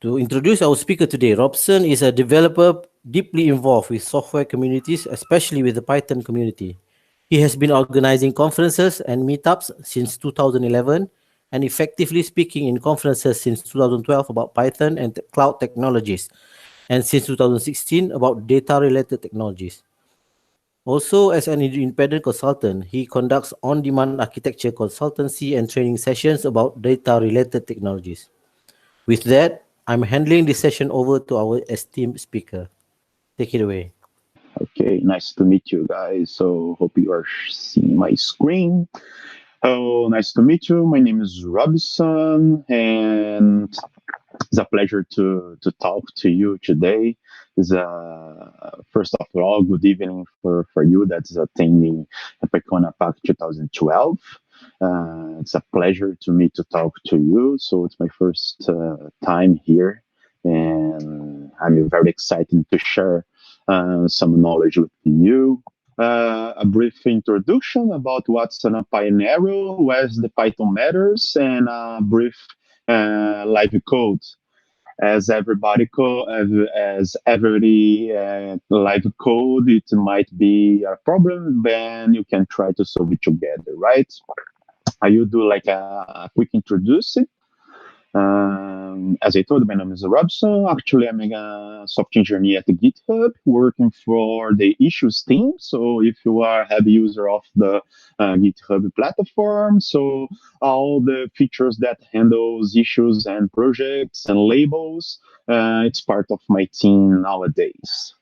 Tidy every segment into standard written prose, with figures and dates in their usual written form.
To introduce our speaker today, Robson is a developer deeply involved with software communities, especially with the Python community. He has been organizing conferences and meetups since 2011 and effectively speaking in conferences since 2012 about Python and cloud technologies, and since 2016 about data-related technologies. Also, as an independent consultant, he conducts on-demand architecture consultancy and training sessions about data-related technologies. With that, I'm handing this session over to our esteemed speaker. Take it away. Okay, nice to meet you guys. So hope you are seeing my screen. Oh, nice to meet you. My name is Robson, and it's a pleasure to talk to you today. Is first of all, good evening for you that's attending the PyCon Apache 2012. It's a pleasure to me to talk to you. So it's my first time here, and I'm very excited to share some knowledge with you. A brief introduction about what's an NumPy and Arrow, where's the Python matters, and a brief live code. As as every live code, it might be a problem, then you can try to solve it together, right? I will do like a quick introduction. As I told, my name is Robson. Actually, I'm a software engineer at GitHub, working for the issues team. So if you are a heavy user of the GitHub platform, so all the features that handles issues and projects and labels, it's part of my team nowadays.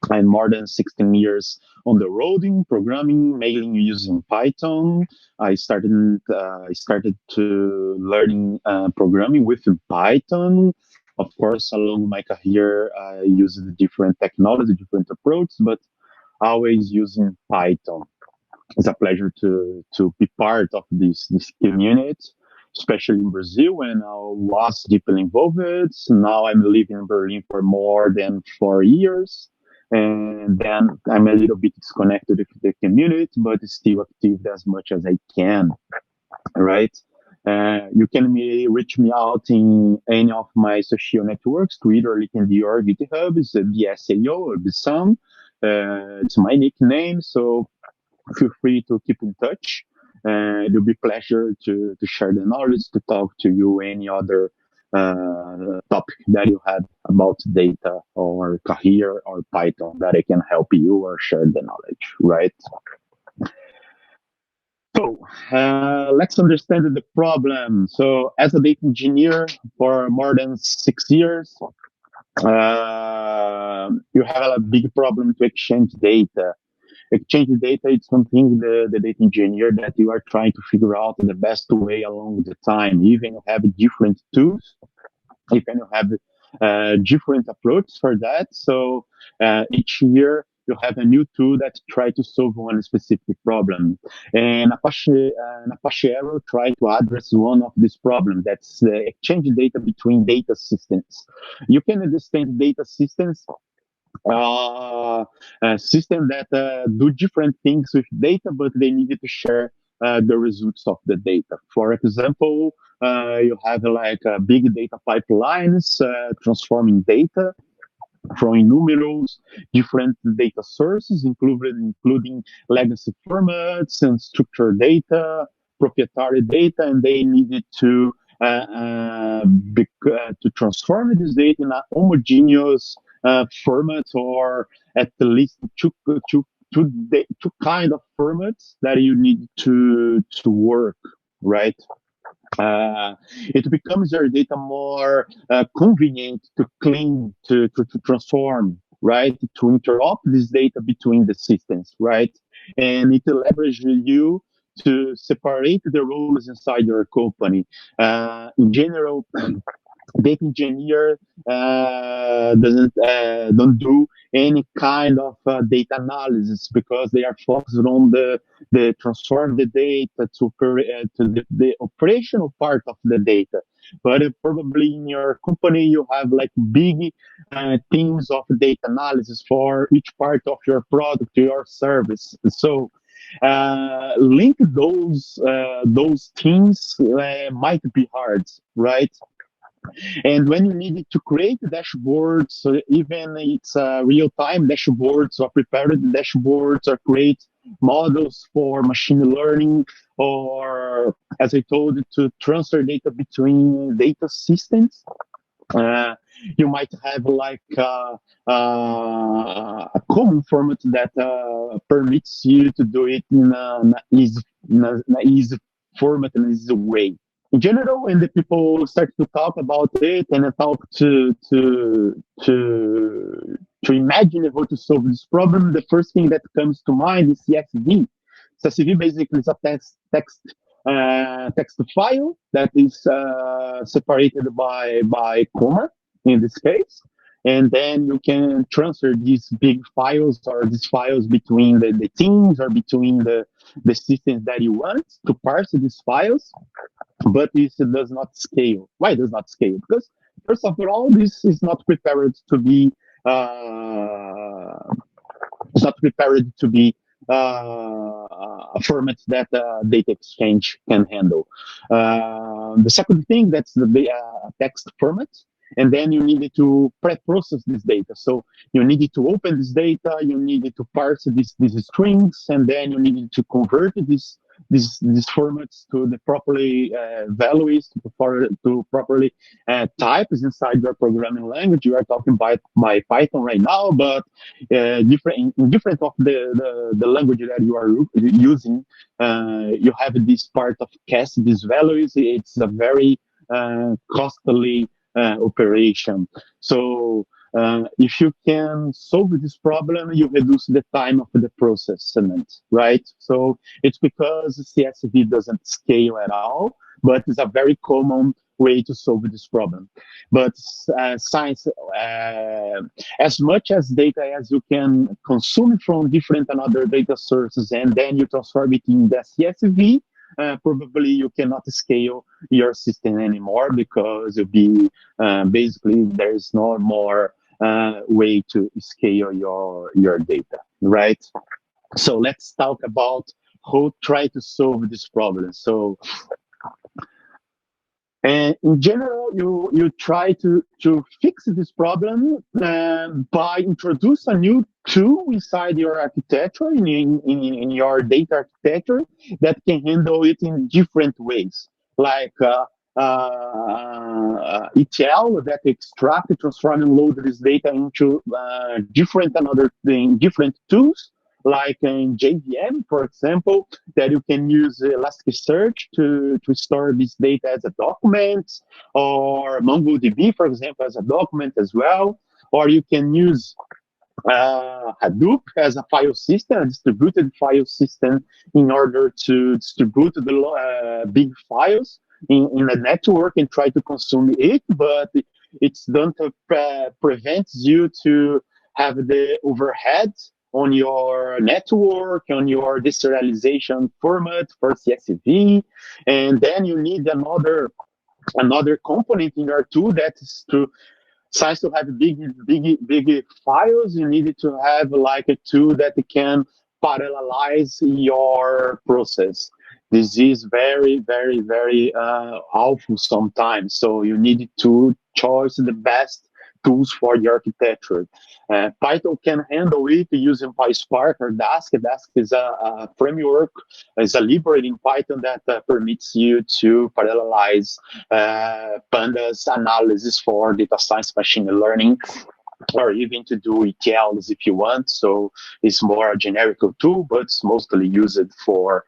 I'm more than 16 years on the road in programming, mainly using Python. I started to learning programming with Python. Of course, along my career, I used different technology, different approaches, but always using Python. It's a pleasure to be part of this community, especially in Brazil when I was deeply involved. Now I'm living in Berlin for more than 4 years. And then I'm a little bit disconnected with the community, but still active as much as I can, right? You can reach me out in any of my social networks, Twitter, LinkedIn, or GitHub. It's BSAO or Bisam. It's my nickname, so feel free to keep in touch. It'll be a pleasure to share the knowledge, to talk to you any other topic that you had about data or career or Python that I can help you or share the knowledge, right? So let's understand the problem. So as a data engineer for more than 6 years, you have a big problem to exchange data. Exchange data is something the data engineer that you are trying to figure out the best way along the time. Even you have different tools, even you have different approaches for that. So each year you have a new tool that try to solve one specific problem. And Apache Arrow try to address one of these problems. That's exchange data between data systems. You can understand data systems system that do different things with data, but they needed to share the results of the data. For example, you have like big data pipelines transforming data from numerous different data sources, including legacy formats and structured data, proprietary data, and they needed to transform this data in a homogeneous format, or at least two kind of formats that you need to work, right? It becomes your data more convenient to clean, to transform, right? To interrupt this data between the systems, right? And it leverages you to separate the roles inside your company. In general, data engineer doesn't don't do any kind of data analysis because they are focused on the transform the data to the operational part of the data. But probably in your company you have like big teams of data analysis for each part of your product, your service. So link those teams might be hard, right? And when you need to create dashboards, even it's real-time dashboards or prepared dashboards or create models for machine learning, or as I told you, to transfer data between data systems, uh, you might have like a common format that permits you to do it in an easy format and easy way. In general, when the people start to talk about it and talk to imagine how to solve this problem, the first thing that comes to mind is CSV. CSV basically is a text file that is separated by comma in this case, and then you can transfer these big files or these files between the teams or between the systems that you want to parse these files, but this does not scale. Why does not scale? Because first of all, this is not prepared to be it's not prepared to be a format that data exchange can handle. The second thing, that's the text format. And then you needed to pre-process this data. So you needed to open this data, you needed to parse these strings, and then you needed to convert these formats to the properly values, to properly types inside your programming language. You are talking about my Python right now, but different of the language that you are using, you have this part of cast these values. It's a very costly operation. So if you can solve this problem, you reduce the time of the processment, right? So it's because CSV doesn't scale at all, but it's a very common way to solve this problem. But science, as much as data as you can consume from different and other data sources, and then you transform it in the CSV, probably you cannot scale your system anymore, because it'll be basically there's no more way to scale your data, right? So let's talk about how try to solve this problem. So and in general, you try to fix this problem by introduce a new tool inside your architecture, in your data architecture, that can handle it in different ways, like ETL that extract, transform, and load this data into different tools, like in JVM, for example, that you can use Elasticsearch to store this data as a document, or MongoDB, for example, as a document as well. Or you can use Hadoop as a file system, a distributed file system, in order to distribute the big files in a network and try to consume it, but it's don't prevents you to have the overhead on your network, on your deserialization format for CSV, and then you need another component in your tool that is to since to have big files. You need to have like a tool that can parallelize your process. This is very awful sometimes. So you need to choose the best tools for your architecture. Python can handle it using PySpark or Dask. Dask is a framework, is a library in Python that permits you to parallelize Pandas analysis for data science, machine learning, or even to do ETLs if you want. So it's more a generic tool, but it's mostly used for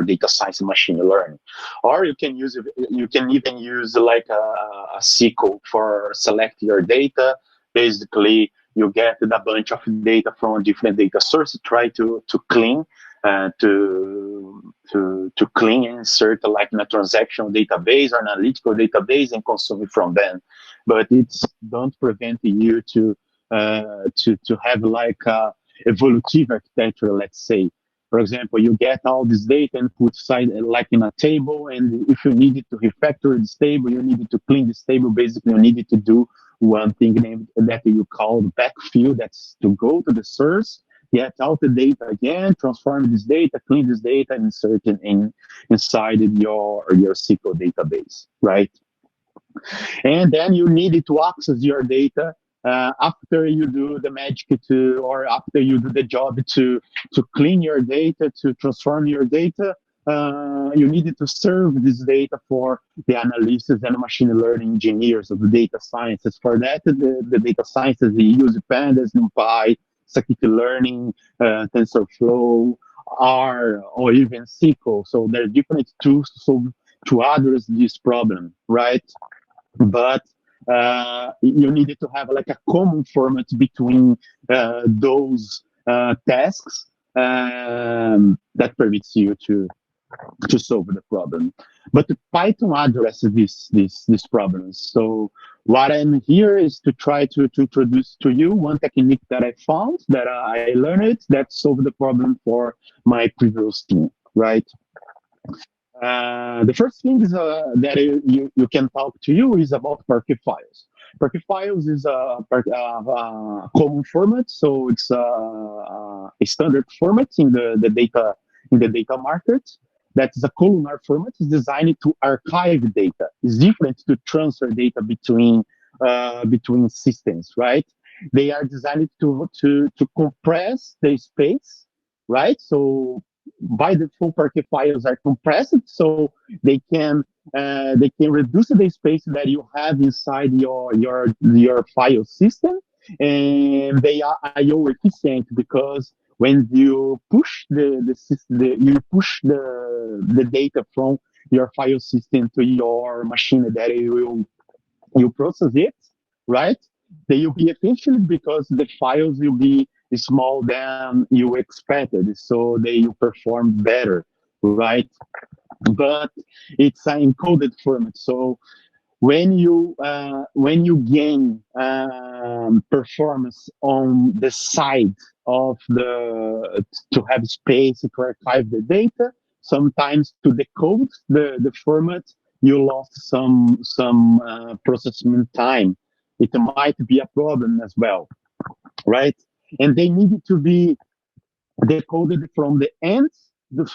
data science and machine learning. Or you can even use like a SQL for select your data. Basically, you get a bunch of data from different data sources, try to clean to clean and insert like in a transactional database or an analytical database and consume it from them. But it's don't prevent you to have like a evolutive architecture, let's say. For example, you get all this data and put side like in a table, and if you needed to refactor this table, you needed to clean this table. Basically, you needed to do one thing named that you call backfill. That's to go to the source, get out the data again, transform this data, clean this data, and insert it inside your SQL database, right? And then you need to access your data after you do the magic or after you do the job to clean your data, to transform your data. You needed to serve this data for the analysts and machine learning engineers of the data sciences. For that, the data sciences, they use Pandas, NumPy, scikit-learning, TensorFlow, R, or even SQL. So there are different tools to address this problem, right? But you needed to have like a common format between those tasks that permits you to solve the problem. But Python addresses these problems. So what I'm here is to try to introduce to you one technique that I found, that I learned, that solved the problem for my previous team, right? The first thing is that you can talk to you is about Parquet files. Parquet files is a common format, so it's a standard format in the data market. That is a columnar format. It's designed to archive data. It's different to transfer data between systems, right? They are designed to compress the space, right? So by default, Parquet files are compressed, so they can reduce the space that you have inside your file system, and they are I/O efficient because when you push you push the data from your file system to your machine that you process it, right? They will be efficient because the files will be small than you expected, so they will perform better, right? But it's an encoded format, so when you gain performance on the side of the to have space to archive the data, sometimes to decode the format, you lost some processing time. It might be a problem as well, right? And they need to be decoded from the end,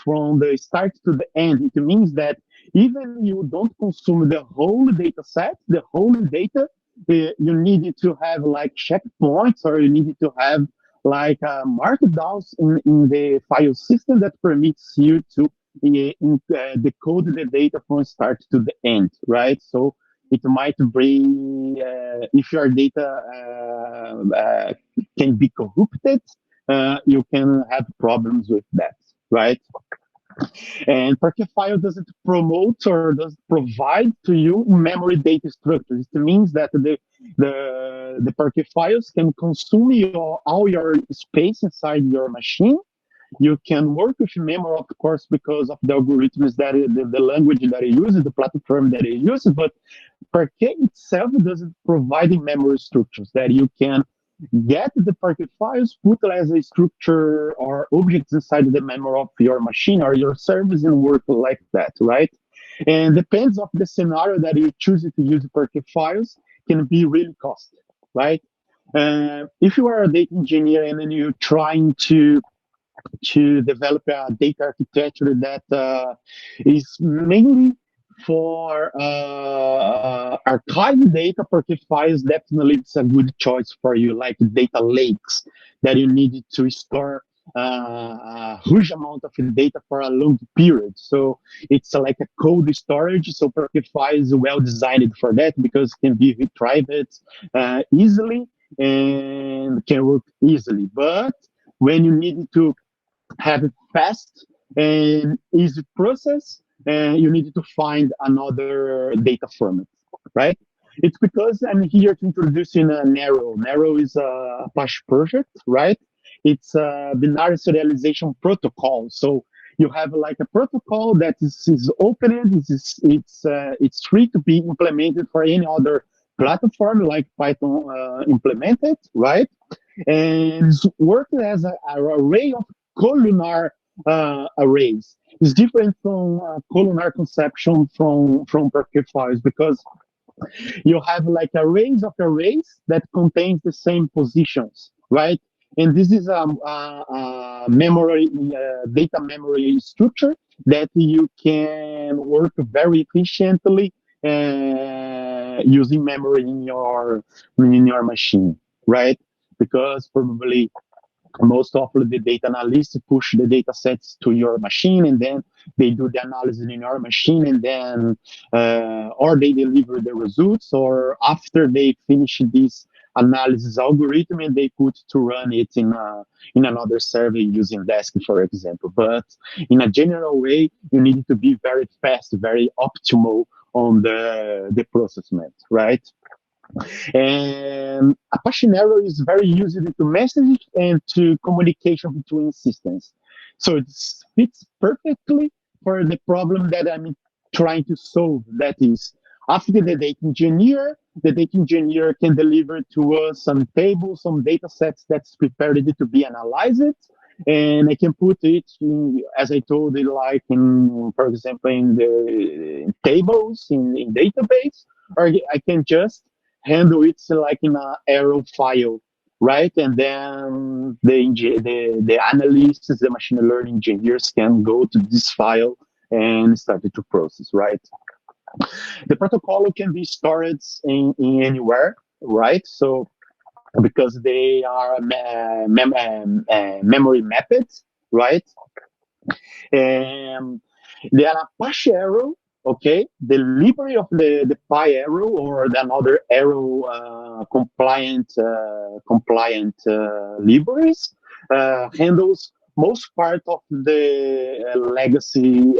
from the start to the end. It means that even you don't consume the whole data set, the whole data, you need to have like checkpoints, or you need to have like markdowns in the file system that permits you to decode the data from start to the end, right? So it might bring, if your data can be corrupted, you can have problems with that, right? And Parquet file doesn't promote or doesn't provide to you memory data structures. It means that the Parquet files can consume all your space inside your machine. You can work with memory, of course, because of the algorithms that the language that it uses, the platform that it uses, but Parquet itself doesn't provide memory structures that you can get the Parquet files, put as a structure or objects inside the memory of your machine or your service and work like that, right? And depends of the scenario that you choose to use Parquet files can be really costly, right? If you are a data engineer and then you're trying to develop a data architecture that is mainly for archive data, Parquet files definitely it's a good choice for you, like data lakes that you need to store a huge amount of data for a long period. So it's like a cold storage. So Parquet files is well designed for that because it can be retrieved easily and can work easily. But when you need to have a fast and easy process, and you need to find another data format, right? It's because I'm here to introduce in a Narrow. Narrow is a Apache project, right? It's a binary serialization protocol. So you have like a protocol that is open. It's free to be implemented for any other platform like Python implemented, right? And it's working as an array of columnar arrays. It's different from columnar conception from Parquet files because you have like arrays of arrays that contains the same positions, right? And this is a memory, data memory structure that you can work very efficiently using memory in your machine, right? Because probably most of the data analysts push the data sets to your machine, and then they do the analysis in your machine, and then or they deliver the results, or after they finish this analysis algorithm, and they put to run it in another server using Desk, for example. But in a general way, you need to be very fast, very optimal on the processment, right? And Apache Arrow is very used to message and to communication between systems. So it fits perfectly for the problem that I'm trying to solve. That is, after the data engineer can deliver to us some tables, some data sets that's prepared to be analyzed. And I can put it, as I told you, like in, for example, in the tables in database, or I can just handle it like in an arrow file, right? And then the analysts, the machine learning engineers can go to this file and start to process, right? The protocol can be stored in anywhere, right? So because they are memory mapped, right? And the Apache Arrow, okay, the library of the PyArrow or the another Arrow compliant libraries handles most part of the legacy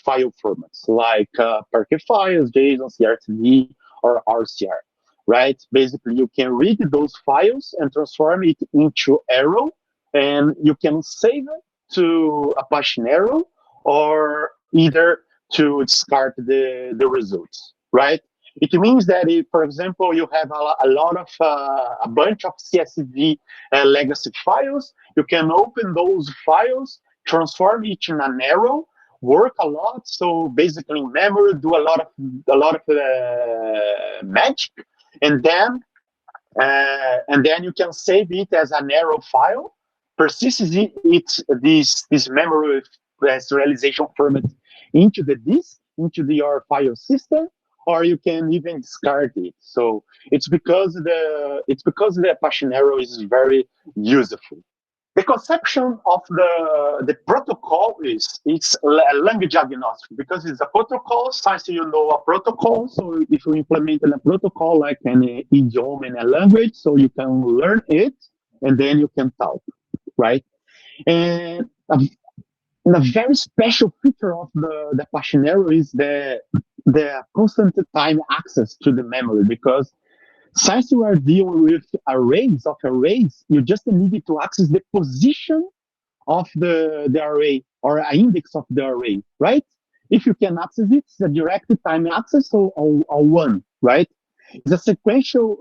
file formats like Parquet files, JSON, CRTV, or RCR. Right? Basically, you can read those files and transform it into Arrow, and you can save it to Apache Arrow or either to discard the results, right? It means that if, for example, you have a bunch of CSV legacy files, you can open those files, transform it in an arrow, work a lot. So basically, in memory, do a lot of magic, and then you can save it as an arrow file, persist this memory as realization format into the disk, into your file system, or you can even discard it. So it's because the Apache Arrow is very useful. The conception of the protocol is it's a language agnostic because it's a protocol. Since you know a protocol, so if you implement a protocol like an idiom and a language, so you can learn it and then you can talk, right? And a very special feature of the Apache Arrow is the constant time access to the memory, because since you are dealing with arrays, you just need to access the position of the array or an index of the array, right? If you can access it, it's a direct time access or one, right? It's a sequential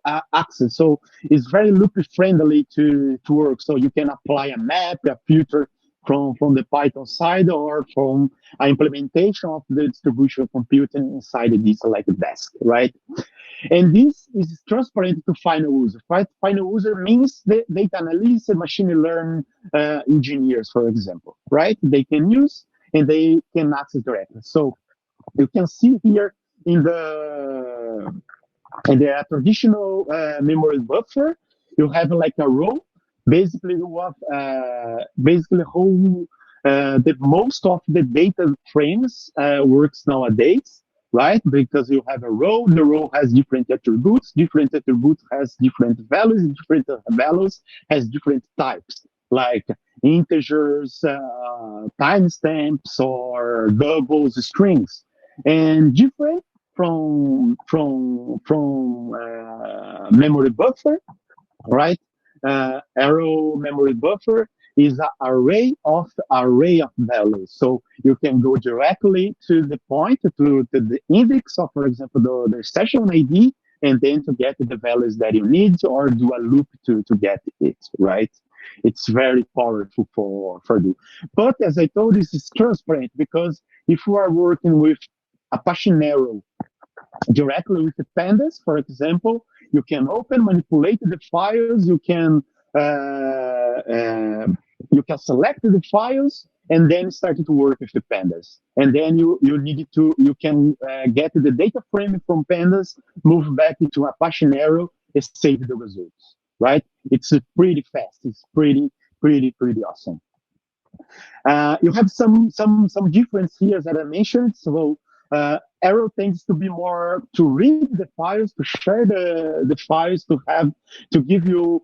access, so it's very loop friendly to work. So you can apply a map, a filter from the Python side, or from an implementation of the distribution computing inside this like desk, right? And this is transparent to final user. Right? Final user means the data analysts and machine learning engineers, for example, right? They can use and they can access directly. So you can see here in the traditional memory buffer, you have like a row. Basically, you have basically whole the most of the data frames works nowadays, right? Because you have a row. The row has different attributes. Different attributes has different values. Different values has different types, like integers, timestamps, or doubles, strings, and different from memory buffer, right? Arrow memory buffer is an array of values. So you can go directly to the point to the index of, for example, the session ID, and then to get the values that you need, or do a loop to get it, right? It's very powerful for you. But as I told, this is transparent, because if you are working with Apache Arrow directly with the pandas, for example, You can open, manipulate the files. You can select the files and then start to work with the pandas. And then you can get the data frame from pandas, move back into Apache Arrow, and save the results. Right? It's pretty fast. It's pretty awesome. You have some difference here that I mentioned. So Arrow tends to be more to read the files, to share the files, to give you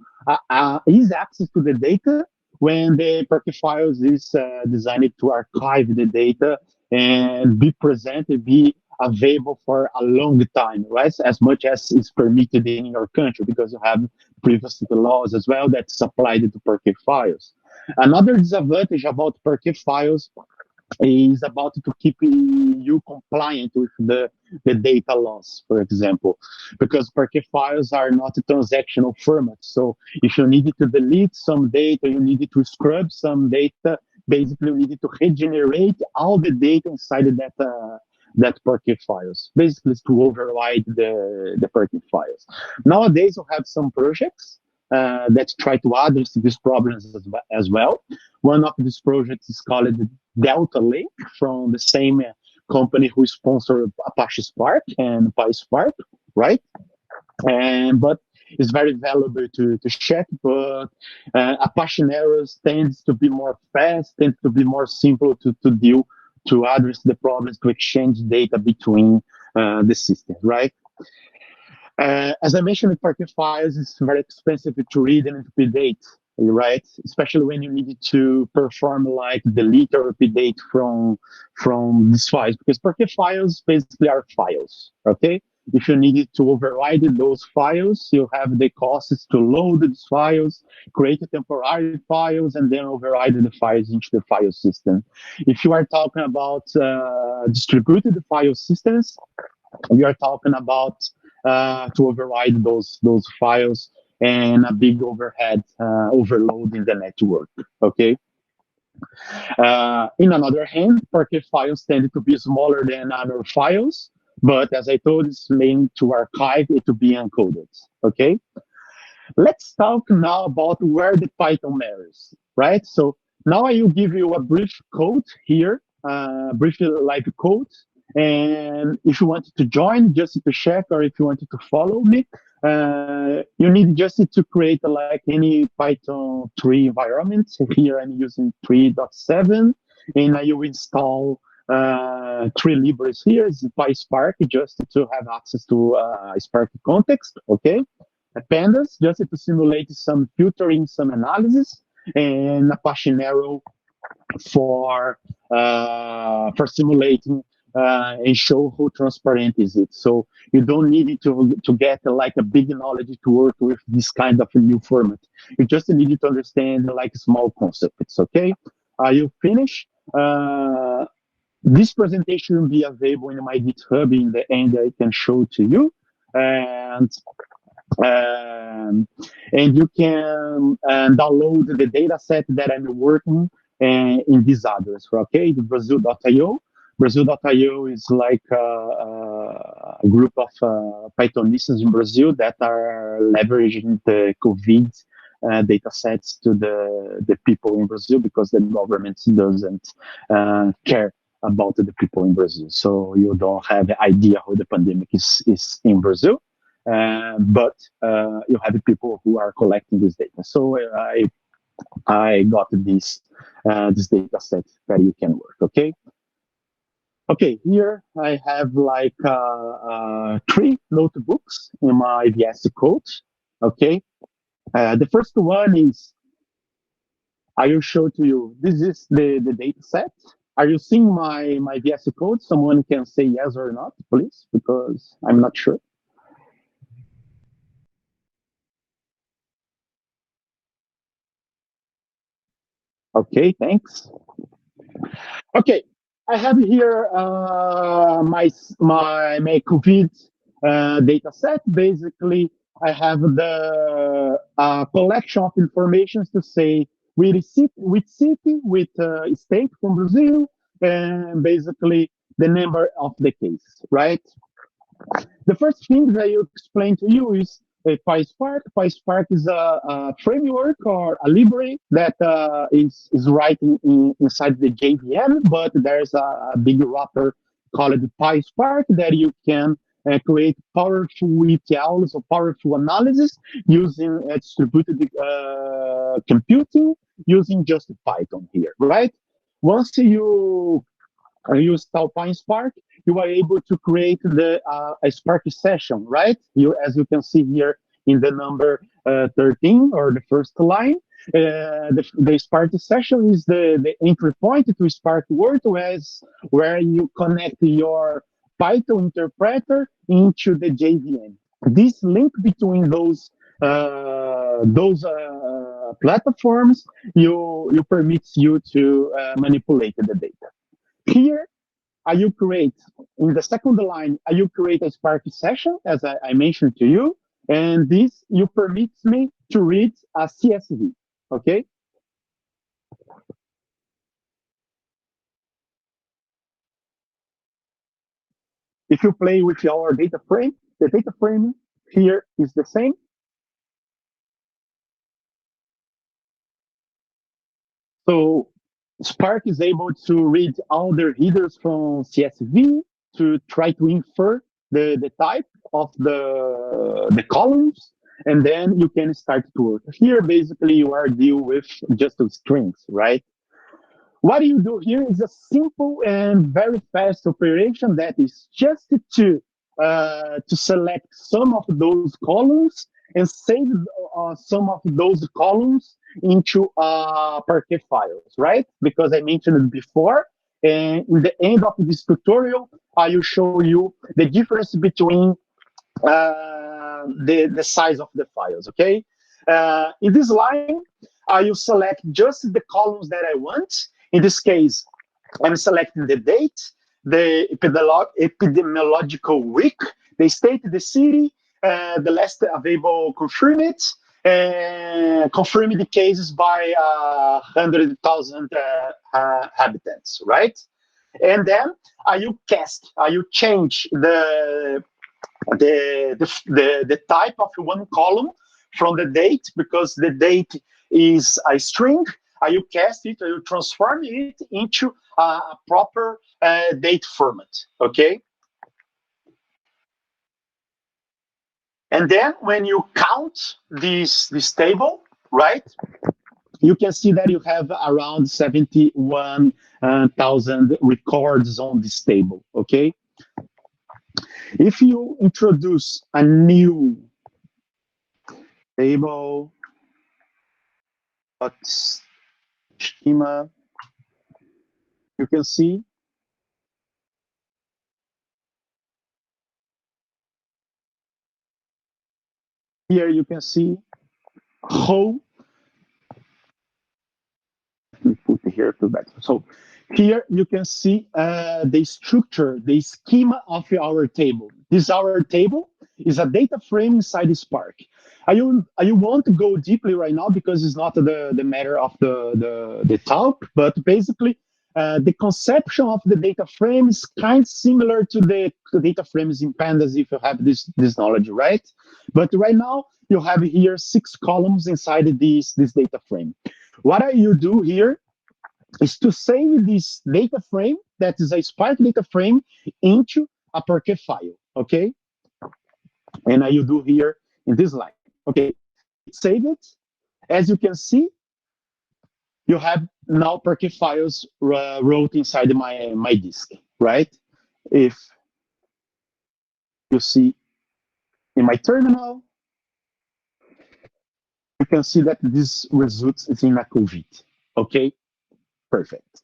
easy access to the data. When the Perky files is designed to archive the data and be presented, be available for a long time, right? As much as is permitted in your country, because you have privacy laws as well that's applied to Perky files. Another disadvantage about Perky files is about to keep you compliant with the data laws, for example, because Perky files are not a transactional format. So if you needed to delete some data, you needed to scrub some data, basically you needed to regenerate all the data inside that Perky files, basically to override the Perky files. Nowadays, we have some projects that try to address these problems as well. One of these projects is called Delta Lake, from the same company who sponsored Apache Spark and PySpark, right? But it's very valuable to check. But Apache Arrows tends to be more fast, tends to be more simple to deal, to address the problems, to exchange data between the systems, right? As I mentioned, the Perky files is very expensive to read and to update, right? Especially when you need to perform like delete or update from these files, because Perky files basically are files, okay? If you needed to override those files, you have the costs to load these files, create temporary files, and then override the files into the file system. If you are talking about distributed file systems, we are talking about to override those files and a big overhead overload in the network. Okay. In another hand, Perky files tend to be smaller than other files, but as I told, it's meant to archive it to be encoded. Okay. Let's talk now about where the Python matters, right? So now I will give you a brief code here, brief like code. And if you wanted to join, just to check, or if you wanted to follow me, you need just to create like any Python 3 environment. So here I'm using 3.7, and I will install 3 libraries here. It's PySpark, just to have access to Spark context, okay? Pandas, just to simulate some filtering, some analysis, and Apache Arrow for simulating and show how transparent is it. So you don't need to get like a big knowledge to work with this kind of a new format. You just need to understand like small concepts. Okay, you finish. This presentation will be available in my GitHub in the end. I can show to you, and you can download the data set that I'm working in this address. Okay, the Brazil.io. Brazil.io is like a group of Pythonistas in Brazil that are leveraging the COVID data sets to the people in Brazil, because the government doesn't care about the people in Brazil. So you don't have the idea how the pandemic is in Brazil. But you have people who are collecting this data. So I got this data set that you can work. Okay, here I have like 3 notebooks in my VS Code. Okay, the first one is, I will show to you. This is the data set. Are you seeing my VS Code? Someone can say yes or not, please, because I'm not sure. Okay, thanks. Okay, I have here my COVID data set. Basically, I have the collection of information to say which city, with state from Brazil, and basically the number of the case, right? The first thing that I explain to you is PySpark. PySpark is a framework or a library that is writing inside the JVM, but there's a big wrapper called PySpark that you can create powerful ETLs or powerful analysis using distributed computing using just Python here, right? Once you install PySpark, you are able to create the a Spark session, right? As you can see here in the number 13 or the first line. The Spark session is the entry point to Spark WordPress, where you connect your Python interpreter into the JVM. This link between those platforms you permits you to manipulate the data. Here, you create in the second line, you create a Spark session, as I mentioned to you, and this you permits me to read a CSV. Okay. If you play with our data frame, the data frame here is the same. So Spark is able to read all the headers from CSV to try to infer the type of the columns, and then you can start to work. Here, basically, you are deal with just strings, right? What you do here is a simple and very fast operation that is just to select some of those columns and save some of those columns into Parquet files, right? Because I mentioned it before, and in the end of this tutorial, I will show you the difference between the size of the files, okay? In this line, I will select just the columns that I want. In this case, I'm selecting the date, the epidemiological week, the state, the city, the last available confirmed, confirming the cases by 100,000 inhabitants, right? And then I will change the type of one column from the date, because the date is a string. I will cast it, I will transform it into a proper date format, okay? And then when you count this table, right, you can see that you have around 71,000 records on this table, okay? If you introduce a new table, schema, you can see here, you can see how put here to back. So here you can see the structure, the schema of our table. This our table is a data frame inside Spark. I won't go deeply right now because it's not the matter of the talk, but basically the conception of the data frame is kind of similar to the data frames in Pandas if you have this knowledge, right? But right now you have here 6 columns inside this data frame. What you do here is to save this data frame, that is a Spark data frame, into a Parquet file, okay? And you do here in this line, okay? Save it. As you can see, you have now Parquet files wrote inside my disk, right? If you see in my terminal, you can see that this results in a COVID, okay? Perfect.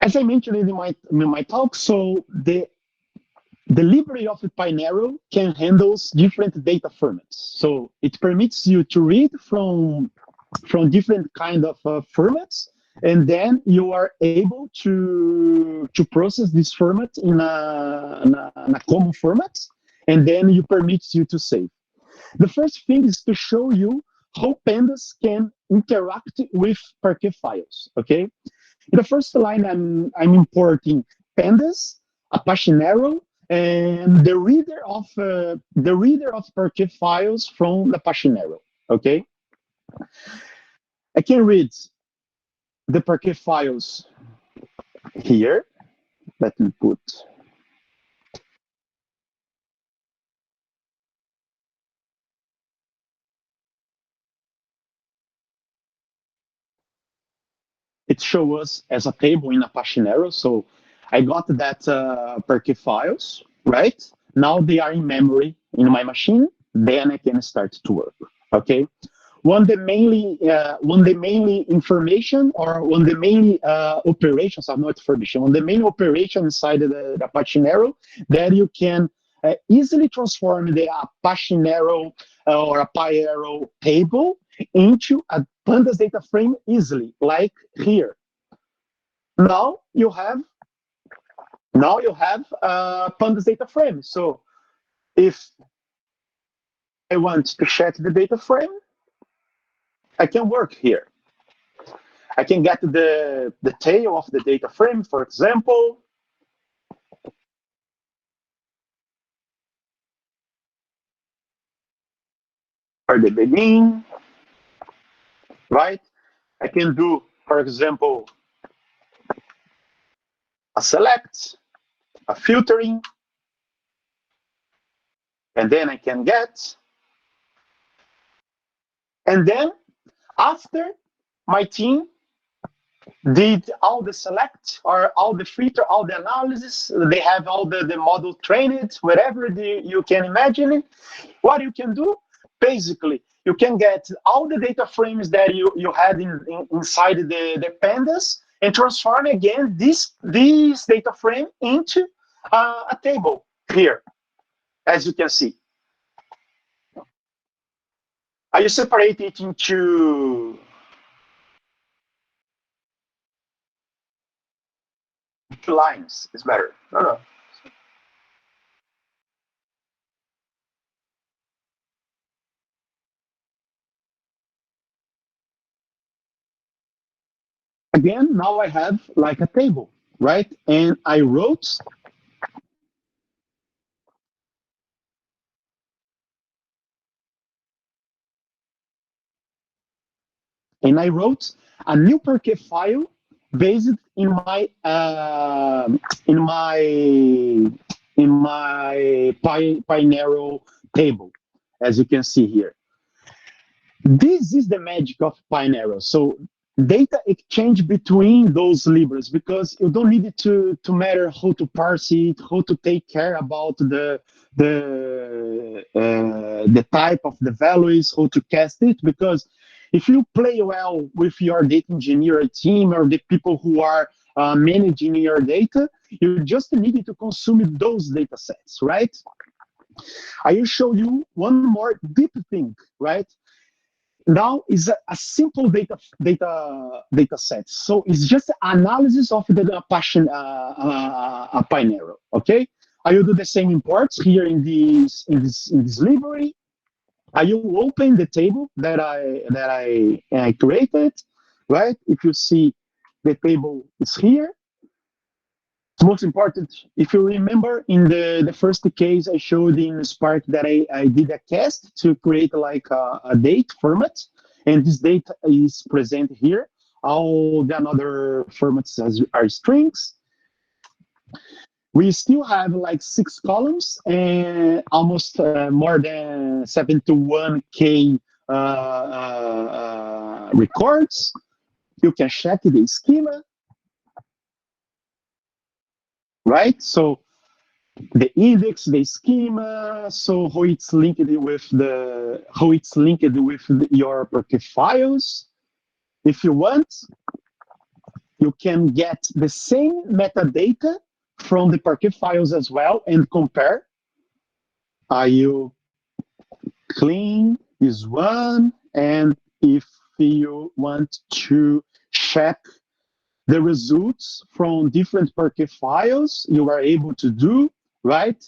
As I mentioned in my talk, so the library of the Arrow can handle different data formats. So it permits you to read from different kind of formats, and then you are able to process this format in a common format, and then you permits you to save. The first thing is to show you how Pandas can interact with Parquet files, okay? In the first line, I'm importing Pandas, Apache Arrow, and the reader of Parquet files from the Apache Arrow. Okay, I can read the Parquet files here. Let me put. It shows us as a table in Apache Arrow. So I got that Parquet files, right? Now they are in memory in my machine. Then I can start to work. Okay. One the mainly information or one the main operations are not information. One the main operation inside the Apache Arrow that you can easily transform the Apache Arrow or a PyArrow table into a Pandas data frame easily, like here. Now you have Pandas data frame. So if I want to check the data frame, I can work here. I can get the tail of the data frame, for example. Or the begin, right? I can do, for example, a select, a filtering, and then I can get. And then after my team did all the select or all the filter, all the analysis, they have all the model trained, whatever you can imagine. What you can do, basically, you can get all the data frames that you had inside the pandas and transform again this data frame into a table here, as you can see. I separate it into two lines. It's better. No. Again, now I have like a table, right? And I wrote a new Parquet file based in my Pinero table, as you can see here. This is the magic of Pinero. So data exchange between those libraries, because you don't need it to matter how to parse it, how to take care about the type of the values, how to cast it, because if you play well with your data engineer team or the people who are managing your data, you just need to consume those data sets, right? I will show you one more deep thing, right? Now is a simple data set. So it's just analysis of the Apache Arrow. Okay, I will do the same imports here in this library. I will open the table that I created, right? If you see, the table is here. It's most important, if you remember, in the first case I showed in Spark that I did a cast to create like a date format, and this date is present here. All the other formats are strings. We still have like 6 columns and almost more than 71K records. You can check the schema, right? So the index, the schema, so how it's linked with your Parquet files. If you want, you can get the same metadata from the Parquet files as well and compare. You clean this one, and if you want to check the results from different Parquet files, you are able to do, right?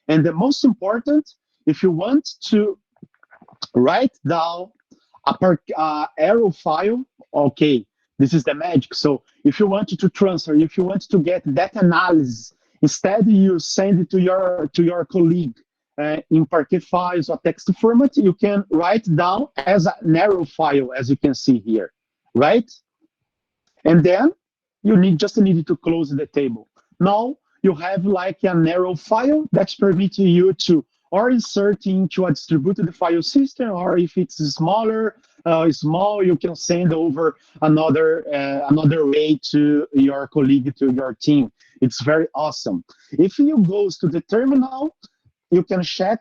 And the most important, if you want to write down a arrow file, okay, this is the magic. So if you want to transfer, if you want to get that analysis Instead, you send it to your colleague in Parquet files or text format. You can write down as a narrow file, as you can see here, right? And then you just need to close the table. Now you have like a narrow file that's permitting you to or insert into a distributed file system, or if it's small, you can send over another way to your colleague, to your team. It's very awesome. If you go to the terminal, you can check,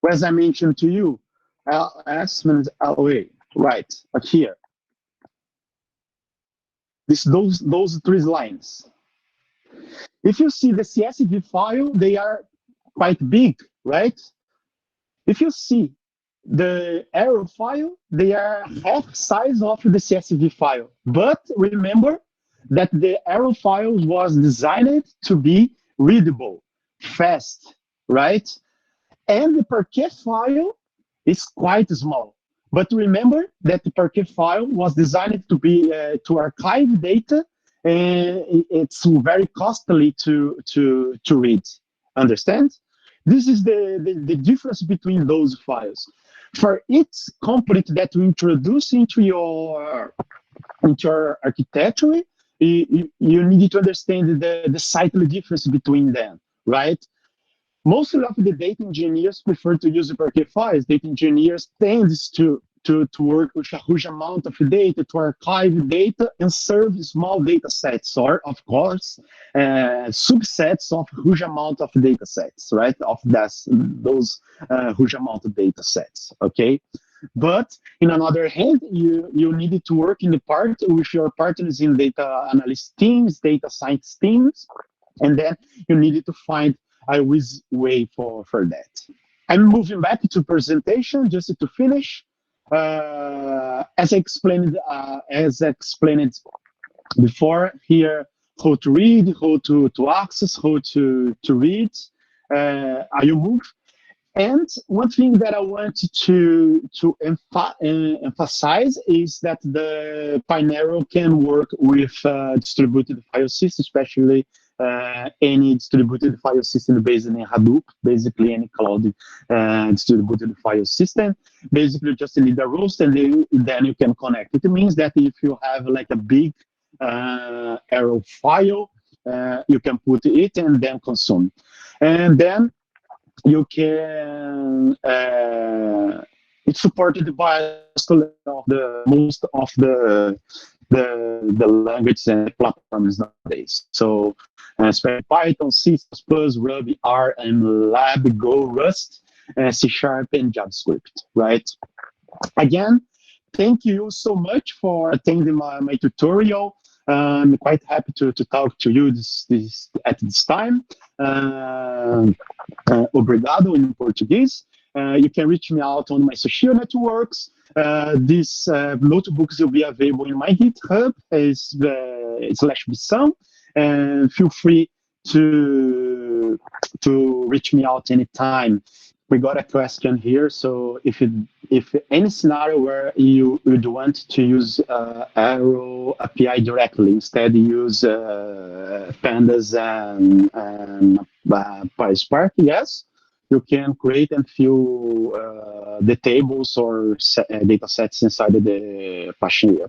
as I mentioned to you, ls away, right here. Those three lines. If you see the CSV file, they are quite big, right? If you see the arrow file, they are half size of the CSV file. But remember that the arrow file was designed to be readable, fast, right? And the Parquet file is quite small. But remember that the Parquet file was designed to be to archive data, and it's very costly to read. Understand? This is the difference between those files. For each component that you introduce into your architecture, you need to understand the slightly difference between them, right? Most of the data engineers prefer to use Parquet files. Data engineers tends to work with a huge amount of data, to archive data and serve small data sets, or of course, subsets of huge amount of data sets, right? Of those huge amount of data sets, okay? But in another hand, you needed to work in the part with your partners in data analyst teams, data science teams, and then you needed to find a way for that. I'm moving back to presentation just to finish. As I explained before here, how to read, how to access, how to read. I will move. And one thing that I want to emphasize is that the Pinero can work with distributed file systems, especially any distributed file system based in Hadoop, basically any cloud distributed file system. Basically, you just need a roast, and then you can connect. It means that if you have like a big arrow file, you can put it and then consume. And then you can it's supported by most of the languages and platforms nowadays. So especially Python, C++, Ruby, R, and Lab, Go, Rust, C# and JavaScript, right? Again, thank you so much for attending my tutorial. I'm quite happy to talk to you at this time. Obrigado in Portuguese. You can reach me out on my social networks. These notebooks will be available in my GitHub /Bissão, and feel free to reach me out anytime. We got a question here, so if any scenario where you would want to use Arrow API directly, instead use Pandas and PySpark, yes, you can create and fill the tables or data sets inside the Apache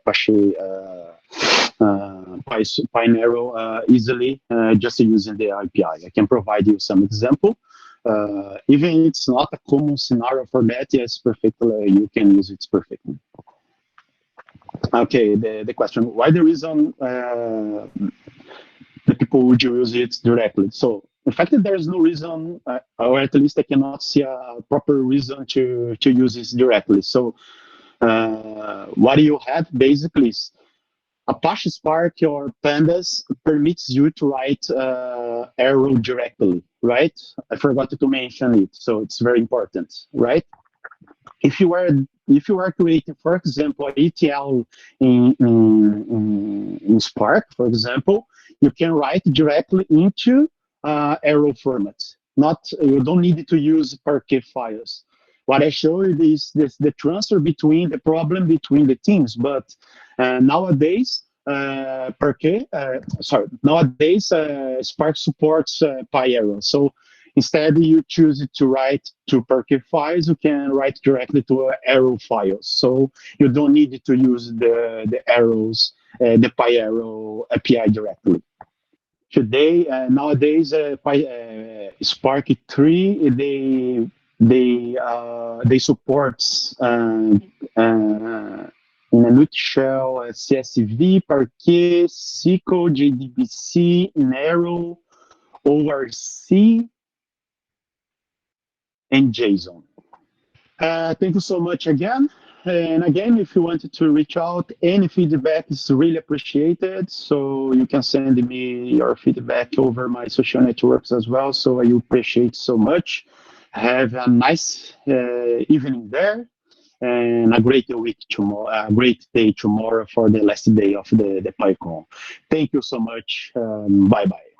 Pinero easily, just using the API. I can provide you some example. Even it's not a common scenario for that, yes, perfectly, you can use it perfectly. Okay, the question, why the reason the people would use it directly? So, in fact, there is no reason, or at least I cannot see a proper reason to use this directly. So, what you have basically is Apache Spark or Pandas permits you to write Arrow directly, right? I forgot to mention it, so it's very important, right? If you are creating, for example, an ETL in Spark, for example, you can write directly into Arrow format. You don't need to use Parquet files. What I showed is the transfer between the problem between the teams, but nowadays Nowadays, Spark supports PyArrow. So instead, you choose to write to Perky files, you can write directly to Arrow files. So you don't need to use the arrows, the PyArrow API directly. Today, nowadays, Spark 3, they support in a nutshell, CSV, Parquet, SQL, JDBC, Arrow, ORC, and JSON. Thank you so much again. And again, if you wanted to reach out, any feedback is really appreciated. So you can send me your feedback over my social networks as well. So I appreciate so much. Have a nice evening there, and a great week tomorrow, a great day tomorrow for the last day of the PyCon. Thank you so much. Bye bye.